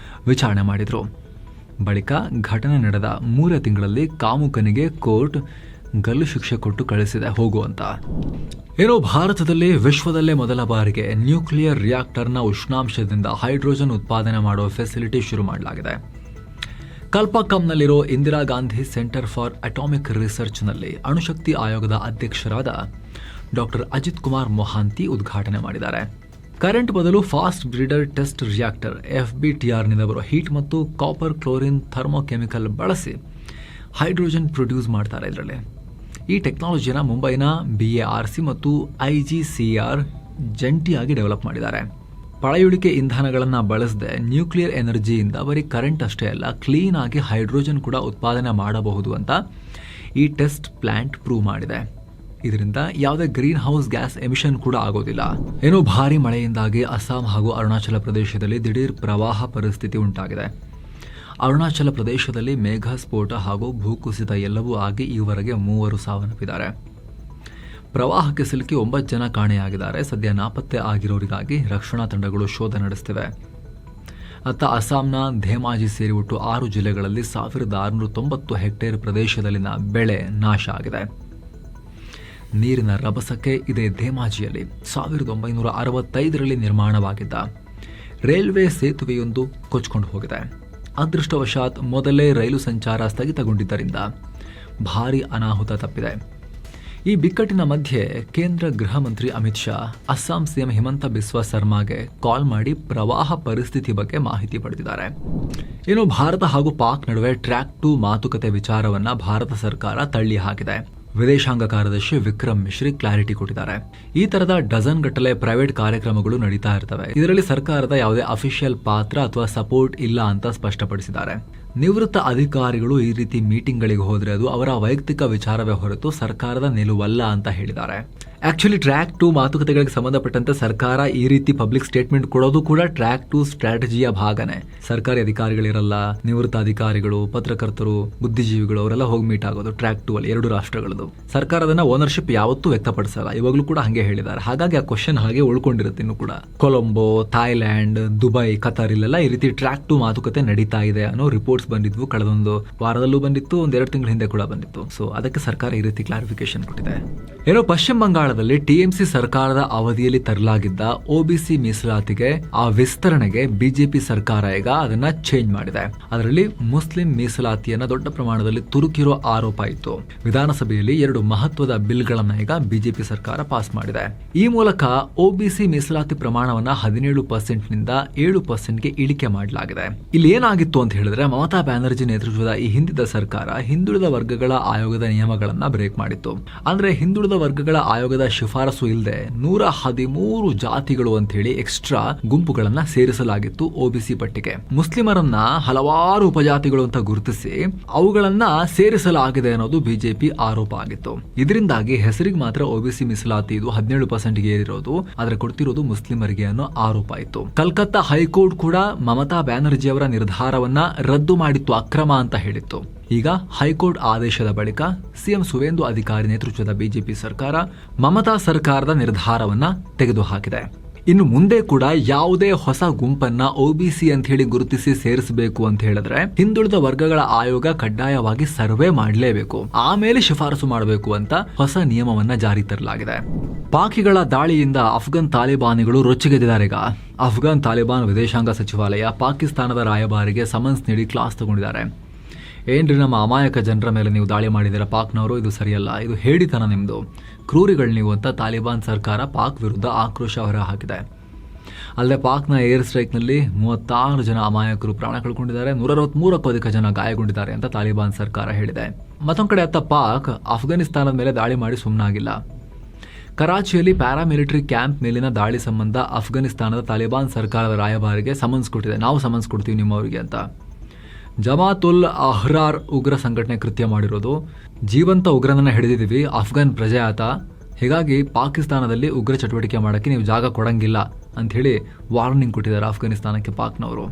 ವಿಚಾರಣೆ ಮಾಡಿದ್ರು. ಬಳಿಕ ಘಟನೆ ನಡೆದ 3 ತಿಂಗಳಲ್ಲಿ ಕಾಮುಕನಿಗೆ ಕೋರ್ಟ್ ಗಲ್ಲು ಶಿಕ್ಷೆ ಕೊಟ್ಟು ಕಳಿಸಿದೆ ಹೋಗುವಂತ. ಏನೋ ಭಾರತದಲ್ಲಿ ವಿಶ್ವದಲ್ಲೇ ಮೊದಲ ಬಾರಿಗೆ ನ್ಯೂಕ್ಲಿಯರ್ ರಿಯಾಕ್ಟರ್ನ ಉಷ್ಣಾಂಶದಿಂದ ಹೈಡ್ರೋಜನ್ ಉತ್ಪಾದನೆ ಮಾಡುವ ಫೆಸಿಲಿಟಿ ಶುರು ಮಾಡಲಾಗಿದೆ. ಕಲ್ಪಕಂನಲ್ಲಿರೋ Indira Gandhi centre for atomic ರಿಸರ್ಚ್ನಲ್ಲಿ ಅಣುಶಕ್ತಿ ಆಯೋಗದ ಅಧ್ಯಕ್ಷರಾದ ಡಾಕ್ಟರ್ ಅಜಿತ್ ಕುಮಾರ್ ಮೊಹಾಂತಿ ಉದ್ಘಾಟನೆ ಮಾಡಿದ್ದಾರೆ. ಕರೆಂಟ್ ಬದಲು ಫಾಸ್ಟ್ ಬ್ರೀಡರ್ ಟೆಸ್ಟ್ ರಿಯಾಕ್ಟರ್ FBTRನಿಂದ ಬರುವ ಹೀಟ್ ಮತ್ತು ಕಾಪರ್ ಕ್ಲೋರಿನ್ ಥರ್ಮೋಕೆಮಿಕಲ್ ಬಳಸಿ ಹೈಡ್ರೋಜನ್ ಪ್ರೊಡ್ಯೂಸ್ ಮಾಡ್ತಾರೆ. ಇದರಲ್ಲಿ ಈ ಟೆಕ್ನಾಲಜಿನ ಮುಂಬೈನ BARC ಮತ್ತು IGCR ಜಂಟಿಯಾಗಿ ಡೆವಲಪ್ ಮಾಡಿದ್ದಾರೆ. ಪಳೆಯುಳಿಕೆ ಇಂಧನಗಳನ್ನು ಬಳಸದೆ ನ್ಯೂಕ್ಲಿಯರ್ ಎನರ್ಜಿಯಿಂದ ಬರೀ ಕರೆಂಟ್ ಅಷ್ಟೇ ಅಲ್ಲ, ಕ್ಲೀನ್ ಆಗಿ ಹೈಡ್ರೋಜನ್ ಕೂಡ ಉತ್ಪಾದನೆ ಮಾಡಬಹುದು ಅಂತ ಈ ಟೆಸ್ಟ್ ಪ್ಲಾಂಟ್ ಪ್ರೂವ್ ಮಾಡಿದೆ. ಇದರಿಂದ ಯಾವುದೇ ಗ್ರೀನ್ ಹೌಸ್ ಗ್ಯಾಸ್ ಎಮಿಷನ್ ಕೂಡ ಆಗೋದಿಲ್ಲ. ಏನೋ ಭಾರಿ ಮಳೆಯಿಂದಾಗಿ ಅಸ್ಸಾಂ ಹಾಗೂ ಅರುಣಾಚಲ ಪ್ರದೇಶದಲ್ಲಿ ದಿಢೀರ್ ಪ್ರವಾಹ ಪರಿಸ್ಥಿತಿ ಉಂಟಾಗಿದೆ. ಅರುಣಾಚಲ ಪ್ರದೇಶದಲ್ಲಿ ಮೇಘ ಸ್ಫೋಟ ಹಾಗೂ ಭೂಕುಸಿತ ಎಲ್ಲವೂ ಆಗಿ ಈವರೆಗೆ 3 ಸಾವನ್ನಪ್ಪಿದ್ದಾರೆ. ಪ್ರವಾಹಕ್ಕೆ ಸಿಲುಕಿ 9 ಜನ ಕಾಣೆಯಾಗಿದ್ದಾರೆ. ಸದ್ಯ ನಾಪತ್ತೆ ಆಗಿರೋರಿಗಾಗಿ ರಕ್ಷಣಾ ತಂಡಗಳು ಶೋಧ ನಡೆಸುತ್ತಿವೆ. ಅತ್ತ ಅಸ್ಸಾಂನ ಧೇಮಾಜಿ ಸೇರಿ ಒಟ್ಟು 6 ಜಿಲ್ಲೆಗಳಲ್ಲಿ 1690 ಹೆಕ್ಟೇರ್ ಪ್ರದೇಶದಲ್ಲಿನ ಬೆಳೆ ನಾಶ ಆಗಿದೆ. ನೀರಿನ ರಭಸಕ್ಕೆ ಇದೇ ಧೇಮಾಜಿಯಲ್ಲಿ 1965ರಲ್ಲಿ ನಿರ್ಮಾಣವಾಗಿದ್ದ ರೈಲ್ವೆ ಸೇತುವೆಯೊಂದು ಕೊಚ್ಚಿಕೊಂಡು ಹೋಗಿದೆ. ಅದೃಷ್ಟವಶಾತ್ ಮೊದಲೇ ರೈಲು ಸಂಚಾರ ಸ್ಥಗಿತಗೊಂಡಿದ್ದರಿಂದ ಭಾರೀ ಅನಾಹುತ ತಪ್ಪಿದೆ. ಈ ಬಿಕ್ಕಟ್ಟಿನ ಮಧ್ಯೆ ಕೇಂದ್ರ ಗೃಹ ಮಂತ್ರಿ ಅಮಿತ್ ಶಾ ಅಸ್ಸಾಂ ಸಿಎಂ ಹಿಮಂತ ಬಿಸ್ವಾ ಸರ್ಮಾಗೆ ಕಾಲ್ ಮಾಡಿ ಪ್ರವಾಹ ಪರಿಸ್ಥಿತಿ ಬಗ್ಗೆ ಮಾಹಿತಿ ಪಡೆದಿದ್ದಾರೆ. ಇನ್ನು ಭಾರತ ಹಾಗೂ ಪಾಕ್ ನಡುವೆ ಟ್ರ್ಯಾಕ್ 2 ಮಾತುಕತೆ ವಿಚಾರವನ್ನ ಭಾರತ ಸರ್ಕಾರ ತಳ್ಳಿ ಹಾಕಿದೆ. ವಿದೇಶಾಂಗ ಕಾರ್ಯದರ್ಶಿ ವಿಕ್ರಮ್ ಮಿಶ್ರಿ ಕ್ಲಾರಿಟಿ ಕೊಟ್ಟಿದ್ದಾರೆ. ಈ ತರದ ಡಜನ್ ಗಟ್ಟಲೆ ಪ್ರೈವೇಟ್ ಕಾರ್ಯಕ್ರಮಗಳು ನಡೀತಾ ಇರ್ತವೆ. ಇದರಲ್ಲಿ ಸರ್ಕಾರದ ಯಾವುದೇ ಅಫಿಷಿಯಲ್ ಪಾತ್ರ ಅಥವಾ ಸಪೋರ್ಟ್ ಇಲ್ಲ ಅಂತ ಸ್ಪಷ್ಟಪಡಿಸಿದ್ದಾರೆ. ನಿವೃತ್ತ ಅಧಿಕಾರಿಗಳು ಈ ರೀತಿ ಮೀಟಿಂಗ್ಗಳಿಗೆ ಹೋದ್ರೆ ಅದು ಅವರ ವೈಯಕ್ತಿಕ ವಿಚಾರವೇ ಹೊರತು ಸರ್ಕಾರದ ನಿಲುವಲ್ಲ ಅಂತ ಹೇಳಿದ್ದಾರೆ. ಆಕ್ಚುಲಿ ಟ್ರ್ಯಾಕ್ 2 ಮಾತುಕತೆಗಳಿಗೆ ಸಂಬಂಧಪಟ್ಟಂತೆ ಸರ್ಕಾರ ಈ ರೀತಿ ಪಬ್ಲಿಕ್ ಸ್ಟೇಟ್ಮೆಂಟ್ ಕೊಡೋದು ಕೂಡ ಟ್ರ್ಯಾಕ್ 2 ಸ್ಟ್ರಾಟಜಿಯ ಭಾಗನೇ. ಸರ್ಕಾರಿ ಅಧಿಕಾರಿಗಳಿರಲ್ಲ, ನಿವೃತ್ತ ಅಧಿಕಾರಿಗಳು, ಪತ್ರಕರ್ತರು, ಬುದ್ಧಿಜೀವಿಗಳು ಅವರೆಲ್ಲ ಹೋಗಿ ಮೀಟ್ ಆಗೋದು ಟ್ರ್ಯಾಕ್ 2 ಅಲ್ಲಿ 2 ರಾಷ್ಟ್ರಗಳದ್ದು. ಸರ್ಕಾರದನ್ನ ಓನರ್ಶಿಪ್ ಯಾವತ್ತೂ ವ್ಯಕ್ತಪಡಿಸಲ್ಲ, ಇವಾಗಲೂ ಕೂಡ ಹಂಗೆ ಹೇಳಿದ್ದಾರೆ. ಹಾಗಾಗಿ ಆ ಕ್ವಶನ್ ಹಾಗೆ ಉಳ್ಕೊಂಡಿರುತ್ತೆ. ಇನ್ನು ಕೂಡ ಕೊಲಂಬೋ, ಥಾಯ್ಲ್ಯಾಂಡ್, ದುಬೈ, ಕತಾರ್ ಇಲ್ಲೆಲ್ಲ ಈ ರೀತಿ ಟ್ರ್ಯಾಕ್ 2 ಮಾತುಕತೆ ನಡೀತಾ ಇದೆ ಅನ್ನೋ ರಿಪೋರ್ಟ್ಸ್ ಬಂದಿದ್ವು. ಕಳೆದೊಂದು ವಾರದಲ್ಲೂ ಬಂದಿತ್ತು, 1-2 ತಿಂಗಳ ಹಿಂದೆ ಕೂಡ ಬಂದಿತ್ತು. ಸೊ ಅದಕ್ಕೆ ಸರ್ಕಾರ ಈ ರೀತಿ ಕ್ಲಾರಿಫಿಕೇಶನ್ ಕೊಟ್ಟಿದೆ. ಏನೋ ಪಶ್ಚಿಮ ಬಂಗಾಳದಲ್ಲಿ TMC ಸರ್ಕಾರದ ಅವಧಿಯಲ್ಲಿ ತರಲಾಗಿದ್ದ OBC ಮೀಸಲಾತಿಗೆ ಆ ವಿಸ್ತರಣೆಗೆ ಬಿಜೆಪಿ ಸರ್ಕಾರ ಈಗ ಅದನ್ನ ಚೇಂಜ್ ಮಾಡಿದೆ. ಅದರಲ್ಲಿ ಮುಸ್ಲಿಂ ಮೀಸಲಾತಿಯನ್ನ ದೊಡ್ಡ ಪ್ರಮಾಣದಲ್ಲಿ ತುರುಕಿರೋ ಆರೋಪ ಇತ್ತು. ವಿಧಾನಸಭೆಯಲ್ಲಿ 2 ಮಹತ್ವದ ಬಿಲ್ಗಳನ್ನ ಈಗ ಬಿಜೆಪಿ ಸರ್ಕಾರ ಪಾಸ್ ಮಾಡಿದೆ. ಈ ಮೂಲಕ OBC ಮೀಸಲಾತಿ ಪ್ರಮಾಣವನ್ನ 17% ನಿಂದ 7%ಗೆ ಇಳಿಕೆ ಮಾಡಲಾಗಿದೆ. ಇಲ್ಲಿ ಏನಾಗಿತ್ತು ಅಂತ ಹೇಳಿದ್ರೆ, ಮಮತಾ ಬ್ಯಾನರ್ಜಿ ನೇತೃತ್ವದ ಈ ಹಿಂದಿದ್ದ ಸರ್ಕಾರ ಹಿಂದುಳಿದ ವರ್ಗಗಳ ಆಯೋಗದ ನಿಯಮಗಳನ್ನ ಬ್ರೇಕ್ ಮಾಡಿತ್ತು. ಅಂದ್ರೆ ಹಿಂದುಳಿದ ವರ್ಗಗಳ ಆಯೋಗದ ಶಿಫಾರಸು ಇಲ್ಲದೆ 113 ಜಾತಿಗಳು ಅಂತ ಹೇಳಿ ಎಕ್ಸ್ಟ್ರಾ ಗುಂಪುಗಳನ್ನ ಸೇರಿಸಲಾಗಿತ್ತು OBC ಪಟ್ಟಿಗೆ. ಮುಸ್ಲಿಮರನ್ನ ಹಲವಾರು ಉಪಜಾತಿಗಳು ಅಂತ ಗುರುತಿಸಿ ಅವುಗಳನ್ನ ಸೇರಿಸಲಾಗಿದೆ ಅನ್ನೋದು ಬಿಜೆಪಿ ಆರೋಪ ಆಗಿತ್ತು. ಇದರಿಂದಾಗಿ ಹೆಸರಿಗೆ ಮಾತ್ರ OBC ಮೀಸಲಾತಿ ಇದು 17%ಗೆ ಏರಿರೋದು, ಆದ್ರೆ ಕೊಡ್ತಿರೋದು ಮುಸ್ಲಿಮರಿಗೆ ಅನ್ನೋ ಆರೋಪ ಇತ್ತು. ಕಲ್ಕತ್ತಾ ಹೈಕೋರ್ಟ್ ಕೂಡ ಮಮತಾ ಬ್ಯಾನರ್ಜಿ ಅವರ ನಿರ್ಧಾರವನ್ನ ರದ್ದು ಮಾಡಿತ್ತು, ಅಕ್ರಮ ಅಂತ ಹೇಳಿತ್ತು. ಈಗ ಹೈಕೋರ್ಟ್ ಆದೇಶದ ಬಳಿಕ ಸಿಎಂ ಸುವೇಂದು ಅಧಿಕಾರಿ ನೇತೃತ್ವದ ಬಿಜೆಪಿ ಸರ್ಕಾರ ಮಮತಾ ಸರ್ಕಾರದ ನಿರ್ಧಾರವನ್ನ ತೆಗೆದುಹಾಕಿದೆ. ಇನ್ನು ಮುಂದೆ ಕೂಡ ಯಾವುದೇ ಹೊಸ ಗುಂಪನ್ನ OBC ಅಂತ ಹೇಳಿ ಗುರುತಿಸಿ ಸೇರಿಸಬೇಕು ಅಂತ ಹೇಳಿದ್ರೆ ಹಿಂದುಳಿದ ವರ್ಗಗಳ ಆಯೋಗ ಕಡ್ಡಾಯವಾಗಿ ಸರ್ವೆ ಮಾಡಲೇಬೇಕು, ಆಮೇಲೆ ಶಿಫಾರಸು ಮಾಡಬೇಕು ಅಂತ ಹೊಸ ನಿಯಮವನ್ನ ಜಾರಿ ತರಲಾಗಿದೆ. ಪಾಕಿಗಳ ದಾಳಿಯಿಂದ ಅಫ್ಘಾನ್ ತಾಲಿಬಾನಿಗಳು ರೊಚ್ಚಿಗೆದ್ದಿದ್ದಾರೆ. ಈಗ ಅಫ್ಘಾನ್ ತಾಲಿಬಾನ್ ವಿದೇಶಾಂಗ ಸಚಿವಾಲಯ ಪಾಕಿಸ್ತಾನದ ರಾಯಭಾರಿಗೆ ಸಮನ್ಸ್ ನೀಡಿ ಕ್ಲಾಸ್ ತಗೊಂಡಿದ್ದಾರೆ. ಏನ್ರಿ ನಮ್ಮ ಅಮಾಯಕ ಜನರ ಮೇಲೆ ನೀವು ದಾಳಿ ಮಾಡಿದ್ದೀರಾ ಪಾಕ್ನವರು, ಇದು ಸರಿಯಲ್ಲ, ಇದು ಹೇಡಿತನ ನಿಮ್ದು, ಕ್ರೂರಿಗಳು ನೀವು ಅಂತ ತಾಲಿಬಾನ್ ಸರ್ಕಾರ ಪಾಕ್ ವಿರುದ್ಧ ಆಕ್ರೋಶ ಹೊರಹಾಕಿದೆ. ಅಲ್ಲದೆ ಪಾಕ್ನ ಏರ್ ಸ್ಟ್ರೈಕ್ನಲ್ಲಿ 36 ಜನ ಅಮಾಯಕರು ಪ್ರಾಣ ಕಳ್ಕೊಂಡಿದ್ದಾರೆ, 163ಕ್ಕೂ ಅಧಿಕ ಜನ ಗಾಯಗೊಂಡಿದ್ದಾರೆ ಅಂತ ತಾಲಿಬಾನ್ ಸರ್ಕಾರ ಹೇಳಿದೆ. ಮತ್ತೊಂದು ಕಡೆ ಅತ್ತ ಪಾಕ್ ಅಫ್ಘಾನಿಸ್ತಾನದ ಮೇಲೆ ದಾಳಿ ಮಾಡಿ ಸುಮ್ಮನಾಗಿಲ್ಲ. ಕರಾಚಿಯಲ್ಲಿ ಪ್ಯಾರಾಮಿಲಿಟರಿ ಕ್ಯಾಂಪ್ ಮೇಲಿನ ದಾಳಿ ಸಂಬಂಧ ಅಫ್ಘಾನಿಸ್ತಾನದ ತಾಲಿಬಾನ್ ಸರ್ಕಾರದ ರಾಯಭಾರಿಗೆ ಸಮನ್ಸ್ ಕೊಟ್ಟಿದೆ, ನಾವು ಸಮನ್ಸ್ ಕೊಡ್ತೀವಿ ನಿಮ್ಮವರಿಗೆ ಅಂತ. ಜಮಾತ್ ಉಲ್ ಅಹ್ರಾರ್ ಉಗ್ರ ಸಂಘಟನೆ ಕೃತ್ಯ ಮಾಡಿರೋದು, ಜೀವಂತ ಉಗ್ರನನ್ನ ಹಿಡಿದಿದ್ದೀವಿ, ಅಫ್ಘಾನ್ ಪ್ರಜೆ ಆತ, ಹೀಗಾಗಿ ಪಾಕಿಸ್ತಾನದಲ್ಲಿ ಉಗ್ರ ಚಟುವಟಿಕೆ ಮಾಡೋಕ್ಕೆ ನೀವು ಜಾಗ ಕೊಡಂಗಿಲ್ಲ ಅಂತ ಹೇಳಿ ವಾರ್ನಿಂಗ್ ಕೊಟ್ಟಿದ್ದಾರೆ ಅಫ್ಘಾನಿಸ್ತಾನಕ್ಕೆ ಪಾಕ್ನವರು.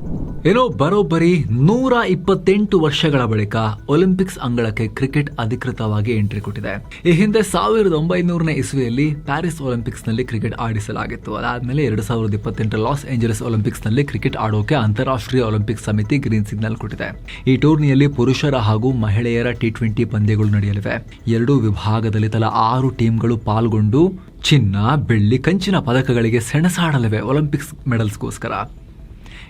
ಏನೋ ಬರೋಬ್ಬರಿ 128 ವರ್ಷಗಳ ಬಳಿಕ ಒಲಿಂಪಿಕ್ಸ್ ಅಂಗಳಕ್ಕೆ ಕ್ರಿಕೆಟ್ ಅಧಿಕೃತವಾಗಿ ಎಂಟ್ರಿ ಕೊಟ್ಟಿದೆ. ಈ ಹಿಂದೆ 1900ನೇ ಇಸ್ವಿಯಲ್ಲಿ ಪ್ಯಾರಿಸ್ ಒಲಿಂಪಿಕ್ಸ್ ನಲ್ಲಿ ಕ್ರಿಕೆಟ್ ಆಡಿಸಲಾಗಿತ್ತು. ಅದಾದ್ಮೇಲೆ 2028 ಲಾಸ್ ಏಂಜಲೀಸ್ ಒಲಿಂಪಿಕ್ಸ್ ನಲ್ಲಿ ಕ್ರಿಕೆಟ್ ಆಡೋಕೆ ಅಂತಾರಾಷ್ಟ್ರೀಯ ಒಲಿಂಪಿಕ್ ಸಮಿತಿ ಗ್ರೀನ್ ಸಿಗ್ನಲ್ ಕೊಟ್ಟಿದೆ. ಈ ಟೂರ್ನಿಯಲ್ಲಿ ಪುರುಷರ ಹಾಗೂ ಮಹಿಳೆಯರ T20 ಪಂದ್ಯಗಳು ನಡೆಯಲಿವೆ. 2 ವಿಭಾಗದಲ್ಲಿ ತಲಾ 6 ಟೀಮ್ಗಳು ಪಾಲ್ಗೊಂಡು ಚಿನ್ನ, ಬೆಳ್ಳಿ, ಕಂಚಿನ ಪದಕಗಳಿಗೆ ಸೆಣಸಾಡಲಿವೆ ಒಲಿಂಪಿಕ್ಸ್ ಮೆಡಲ್ಸ್ಗೋಸ್ಕರ.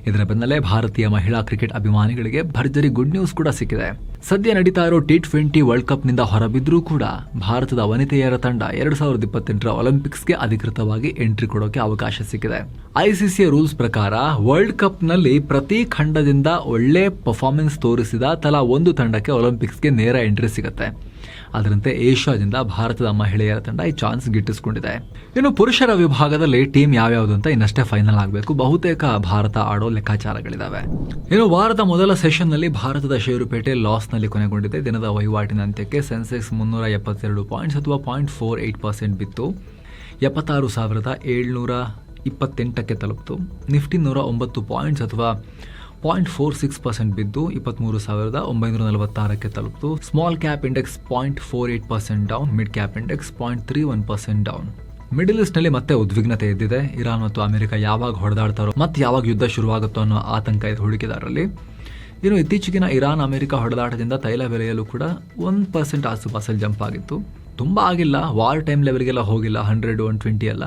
ಇದರ ಬೆನ್ನಲ್ಲೇ ಭಾರತೀಯ ಮಹಿಳಾ ಕ್ರಿಕೆಟ್ ಅಭಿಮಾನಿಗಳಿಗೆ ಭರ್ಜರಿ ಗುಡ್ ನ್ಯೂಸ್ ಕೂಡ ಸಿಕ್ಕಿದೆ. ಸದ್ಯ ನಡೀತಾ ಇರೋ T20 ವರ್ಲ್ಡ್ ಕಪ್ನಿಂದ ಹೊರಬಿದ್ರೂ ಕೂಡ ಭಾರತದ ವನಿತೆಯರ ತಂಡ 2028ರ ಒಲಿಂಪಿಕ್ಸ್ಗೆ ಅಧಿಕೃತವಾಗಿ ಎಂಟ್ರಿ ಕೊಡೋಕೆ ಅವಕಾಶ ಸಿಕ್ಕಿದೆ. ICC ರೂಲ್ಸ್ ಪ್ರಕಾರ ವರ್ಲ್ಡ್ ಕಪ್ನಲ್ಲಿ ಪ್ರತಿ ಖಂಡದಿಂದ ಒಳ್ಳೆ ಪರ್ಫಾರ್ಮೆನ್ಸ್ ತೋರಿಸಿದ ತಲಾ ಒಂದು ತಂಡಕ್ಕೆ ಒಲಿಂಪಿಕ್ಸ್ಗೆ ನೇರ ಎಂಟ್ರಿ ಸಿಗುತ್ತೆ. ಅದರಂತೆ ಏಷ್ಯಾದಿಂದ ಭಾರತದ ಮಹಿಳೆಯರ ತಂಡ ಈ ಚಾನ್ಸ್ ಗಿಟ್ಟಿಸಿಕೊಂಡಿದೆ. ಇನ್ನು ಪುರುಷರ ವಿಭಾಗದಲ್ಲಿ ಟೀಮ್ ಯಾವ್ಯಾವುದು ಅಂತ ಇನ್ನಷ್ಟೇ ಫೈನಲ್ ಆಗಬೇಕು. ಬಹುತೇಕ ಭಾರತ ಆಡೋ ಲೆಕ್ಕಾಚಾರಗಳಿದಾವೆ. ಇನ್ನು ವಾರದ ಮೊದಲ ಸೆಷನ್ನಲ್ಲಿ ಭಾರತದ ಷೇರುಪೇಟೆ ಲಾಸ್ನಲ್ಲಿ ಕೊನೆಗೊಂಡಿದೆ. ದಿನದ ವಹಿವಾಟಿನ ಅಂತ್ಯಕ್ಕೆ ಸೆನ್ಸೆಕ್ಸ್ 372 ಪಾಯಿಂಟ್ಸ್ ಅಥವಾ 0.48% ಬಿತ್ತು 76,728ಕ್ಕೆ ತಲುಪಿತು. ನಿಫ್ಟಿ 109 ಪಾಯಿಂಟ್ಸ್ ಅಥವಾ 0.46% ಬಿದ್ದು 23,946ಕ್ಕೆ ತಲುಪಿತು. Small cap index 0.48% down, mid cap index 0.31% down. Middle East ನಲ್ಲಿ ಮತ್ತೆ ಉದ್ವಿಗ್ನತೆ ಎದ್ದಿದೆ. ಇರಾನ್ ಮತ್ತು ಅಮೆರಿಕ ಯಾವಾಗ ಹೊಡೆದಾಡ್ತಾರೋ ಮತ್ತೆ ಯಾವಾಗ ಯುದ್ಧ ಶುರುವಾಗುತ್ತೋ ಅನ್ನೋ ಆತಂಕ ಇದೆ ಹೂಡಿಕೆದಾರರಲ್ಲಿ. ಇನ್ನು ಇತ್ತೀಚೆಗಿನ ಇರಾನ್ ಅಮೆರಿಕ ಹೊಡೆದಾಟದಿಂದ ತೈಲ ಬೆಲೆಯಲ್ಲೂ ಕೂಡ 1% ಆಸುಪಾಸಲ್ಲಿ ಜಂಪ್ ಆಗಿತ್ತು. ತುಂಬಾ ಆಗಿಲ್ಲ, ವಾರ್ ಟೈಮ್ ಲೆವೆಲ್ಗೆಲ್ಲ ಹೋಗಿಲ್ಲ, 100-120 ಅಲ್ಲ,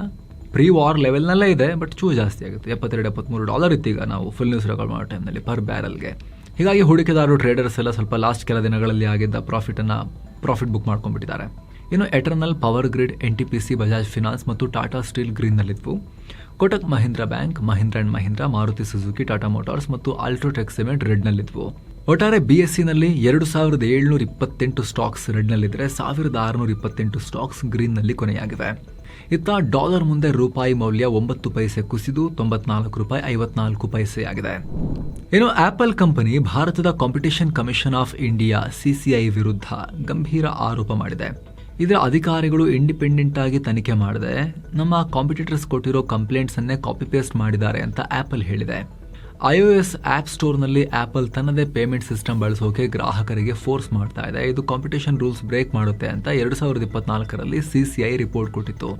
ಪ್ರೀ ವಾರ್ ಲೆವೆಲ್ನಲ್ಲೇ ಇದೆ. ಬಟ್ ಚೂ ಜಾಸ್ತಿ ಆಗುತ್ತೆ, $72-73 ಇತ್ತು ಈಗ ನಾವು ಫುಲ್ ನ್ಯೂಸ್ ರೆಕಾರ್ಡ್ ಮಾಡೋ ಟೈಮ್ನಲ್ಲಿ ಪರ್ ಬ್ಯಾರಲ್ಗೆ. ಹೀಗಾಗಿ ಹೂಡಿಕೆದಾರರು ಟ್ರೇಡರ್ಸ್ ಎಲ್ಲ ಸ್ವಲ್ಪ ಲಾಸ್ಟ್ ಕೆಲ ದಿನಗಳಲ್ಲಿ ಆಗಿದ್ದ ಪ್ರಾಫಿಟ್ ಬುಕ್ ಮಾಡ್ಕೊಂಡ್ಬಿಟ್ಟಿದ್ದಾರೆ. ಇನ್ನು Eternal, power grid, NTPC, Bajaj finance ಮತ್ತು ಟಾಟಾ ಸ್ಟೀಲ್ ಗ್ರೀನ್ನಲ್ಲಿದ್ವು. Kotak Mahindra bank, Mahindra and Mahindra, Maruti Suzuki, Tata motors ಮತ್ತು ಅಲ್ಟ್ರಾಟೆಕ್ ಸಿಮೆಂಟ್ ರೆಡ್ನಲ್ಲಿದ್ವು. ಒಟ್ಟಾರೆ BSEನಲ್ಲಿ 2,728 ಸ್ಟಾಕ್ಸ್ ರೆಡ್ನಲ್ಲಿದ್ದರೆ 1,628 ಸ್ಟಾಕ್ಸ್ ಗ್ರೀನ್ನಲ್ಲಿ ಕೊನೆಯಾಗಿವೆ. ಇತ್ತ ಡಾಲರ್ ಮುಂದೆ ರೂಪಾಯಿ ಮೌಲ್ಯ 9 ಪೈಸೆ ಕುಸಿದು $94.54 ಆಗಿದೆ. ಇನ್ನು ಆಪಲ್ ಕಂಪನಿ ಭಾರತದ competition commission of India CCI ವಿರುದ್ಧ ಗಂಭೀರ ಆರೋಪ ಮಾಡಿದೆ. ಇದರ ಅಧಿಕಾರಿಗಳು ಇಂಡಿಪೆಂಡೆಂಟ್ ಆಗಿ ತನಿಖೆ ಮಾಡದೆ ನಮ್ಮ ಕಾಂಪಿಟೇಟರ್ಸ್ ಕೊಟ್ಟಿರೋ ಕಂಪ್ಲೇಂಟ್ಸ್ ಅನ್ನೇ ಕಾಪಿ ಪೇಸ್ಟ್ ಮಾಡಿದ್ದಾರೆ ಅಂತ ಆಪಲ್ ಹೇಳಿದೆ. iOS ಆಪ್ ಸ್ಟೋರ್ನಲ್ಲಿ ಆಪಲ್ ತನ್ನದೇ ಪೇಮೆಂಟ್ ಸಿಸ್ಟಮ್ ಬಳಸೋಕೆ ಗ್ರಾಹಕರಿಗೆ ಫೋರ್ಸ್ ಮಾಡ್ತಾ ಇದೆ. ಇದು ಕಾಂಪಿಟೇಷನ್ ರೂಲ್ಸ್ ಬ್ರೇಕ್ ಮಾಡುತ್ತೆ ಅಂತ 2024ರಲ್ಲಿ CCI ರಿಪೋರ್ಟ್ ಕೊಟ್ಟಿತ್ತು.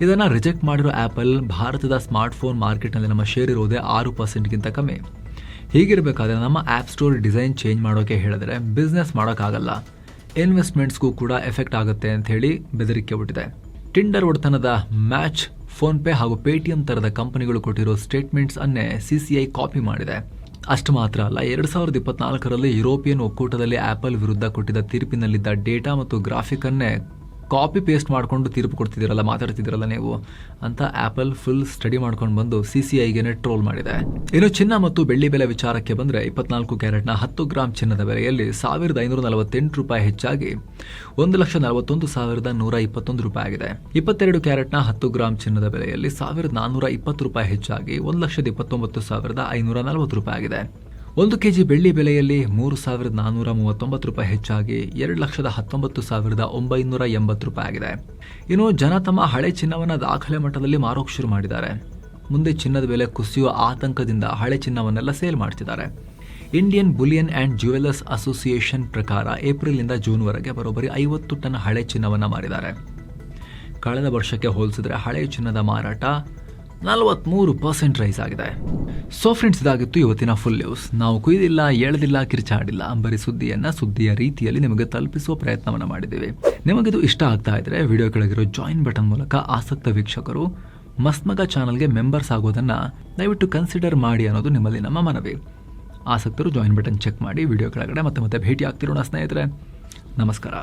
ಇದನ್ನ ರಿಜೆಕ್ಟ್ ಮಾಡಿರೋ ಆಪಲ್ ಭಾರತದ ಸ್ಮಾರ್ಟ್ಫೋನ್ ಮಾರ್ಕೆಟ್ನಲ್ಲಿ ನಮ್ಮ ಶೇರ್ ಇರೋದೇ 6%ಗಿಂತ ಕಮ್ಮಿ. ಹೀಗಿರಬೇಕಾದ್ರೆ ನಮ್ಮ ಆಪ್ ಸ್ಟೋರ್ ಡಿಸೈನ್ ಚೇಂಜ್ ಮಾಡೋಕೆ ಹೇಳಿದ್ರೆ ಬಿಸ್ನೆಸ್ ಮಾಡೋಕ್ಕಾಗಲ್ಲ, ಇನ್ವೆಸ್ಟ್ಮೆಂಟ್ಸ್ಗೂ ಕೂಡ ಎಫೆಕ್ಟ್ ಆಗುತ್ತೆ ಅಂತ ಹೇಳಿ ಬೆದರಿಕೆ ಬಿಟ್ಟಿದೆ. ಟಿಂಡರ್ ಒಡೆತನದ ಮ್ಯಾಚ್, ಫೋನ್ ಪೇ ಹಾಗೂ ಪೇಟಿಎಂ ತರದ ಕಂಪನಿಗಳು ಕೊಟ್ಟಿರೋ ಸ್ಟೇಟ್ಮೆಂಟ್ಸ್ ಅನ್ನೇ CCI ಕಾಪಿ ಮಾಡಿದೆ. ಅಷ್ಟು ಮಾತ್ರ ಅಲ್ಲ, 2024ರಲ್ಲಿ ಯುರೋಪಿಯನ್ ಒಕ್ಕೂಟದಲ್ಲಿ ಆಪಲ್ ವಿರುದ್ಧ ಕೊಟ್ಟಿದ್ದ ತೀರ್ಪಿನಲ್ಲಿದ್ದ ಡೇಟಾ ಮತ್ತು ಗ್ರಾಫಿಕ್ ಅನ್ನೇ ಕಾಪಿ ಪೇಸ್ಟ್ ಮಾಡಿಕೊಂಡು ತೀರ್ಪು ಕೊಡ್ತಿದ್ದೀರಲ್ಲ, ಮಾತಾಡ್ತಿದ್ದೀರಲ್ಲ ನೀವು ಅಂತ ಆಪಲ್ ಫುಲ್ ಸ್ಟಡಿ ಮಾಡ್ಕೊಂಡು ಬಂದು CCIಗೆ ಟ್ರೋಲ್ ಮಾಡಿದೆ. ಇನ್ನು ಚಿನ್ನ ಮತ್ತು ಬೆಳ್ಳಿ ಬೆಲೆ ವಿಚಾರಕ್ಕೆ ಬಂದರೆ 24 ಕ್ಯಾರೆಟ್ನ 10 ಗ್ರಾಂ ಚಿನ್ನದ ಬೆಲೆಯಲ್ಲಿ $1,548 ಹೆಚ್ಚಾಗಿ $1,41,121 ಆಗಿದೆ. 22 ಕ್ಯಾರೆಟ್ನ 10 ಗ್ರಾಂ ಚಿನ್ನದ ಬೆಲೆಯಲ್ಲಿ $1,420 ಹೆಚ್ಚಾಗಿ $1,19,540 ಆಗಿದೆ. 1 ಕೆಜಿ ಬೆಳ್ಳಿ ಬೆಲೆಯಲ್ಲಿ $3,439 ಹೆಚ್ಚಾಗಿ $2,19,980 ಆಗಿದೆ. ಇನ್ನು ಜನ ತಮ್ಮ ಹಳೆ ಚಿನ್ನವನ್ನು ದಾಖಲೆ ಮಟ್ಟದಲ್ಲಿ ಮಾರೋಕೆ ಶುರು ಮಾಡಿದ್ದಾರೆ. ಮುಂದೆ ಚಿನ್ನದ ಬೆಲೆ ಕುಸಿಯುವ ಆತಂಕದಿಂದ ಹಳೆ ಚಿನ್ನವನ್ನೆಲ್ಲ ಸೇಲ್ ಮಾಡ್ತಿದ್ದಾರೆ. Indian Boolean and jewellers association ಪ್ರಕಾರ ಏಪ್ರಿಲ್ನಿಂದ ಜೂನ್ವರೆಗೆ ಬರೋಬ್ಬರಿ 50 ಟನ್ ಹಳೆ ಚಿನ್ನವನ್ನು ಮಾರಿದ್ದಾರೆ. ಕಳೆದ ವರ್ಷಕ್ಕೆ ಹೋಲಿಸಿದ್ರೆ ಹಳೆ ಚಿನ್ನದ ಮಾರಾಟ 43% ರೈಸ್ ಆಗಿದೆ. ಸೊ ಫ್ರೆಂಡ್ಸ್, ಇದಾಗಿತ್ತು ಇವತ್ತಿನ ಫುಲ್ ನ್ಯೂಸ್. ನಾವು ಕುಯ್ದಿಲ್ಲ, ಎಳೆದಿಲ್ಲ, ಕಿರ್ಚಾಡಿಲ್ಲ, ಬರೀ ಸುದ್ದಿಯ ರೀತಿಯಲ್ಲಿ ನಿಮಗೆ ತಲುಪಿಸುವ ಪ್ರಯತ್ನವನ್ನು ಮಾಡಿದ್ದೀವಿ. ನಿಮಗಿದು ಇಷ್ಟ ಆಗ್ತಾ ಇದ್ರೆ ವಿಡಿಯೋ ಕೆಳಗಿರೋ ಜಾಯಿನ್ ಬಟನ್ ಮೂಲಕ ಆಸಕ್ತ ವೀಕ್ಷಕರು ಮಸ್ತ್ ಮಗ ಚಾನಲ್ಗೆ ಮೆಂಬರ್ಸ್ ಆಗೋದನ್ನ ದಯವಿಟ್ಟು ಕನ್ಸಿಡರ್ ಮಾಡಿ ಅನ್ನೋದು ನಿಮ್ಮಲ್ಲಿ ನಮ್ಮ ಮನವಿ. ಆಸಕ್ತರು ಜಾಯಿನ್ ಬಟನ್ ಚೆಕ್ ಮಾಡಿ. ವಿಡಿಯೋ ಕೆಳಗಡೆ ಮತ್ತೆ ಭೇಟಿ ಆಗ್ತಿರೋಣ ಸ್ನೇಹಿತರೆ. ನಮಸ್ಕಾರ.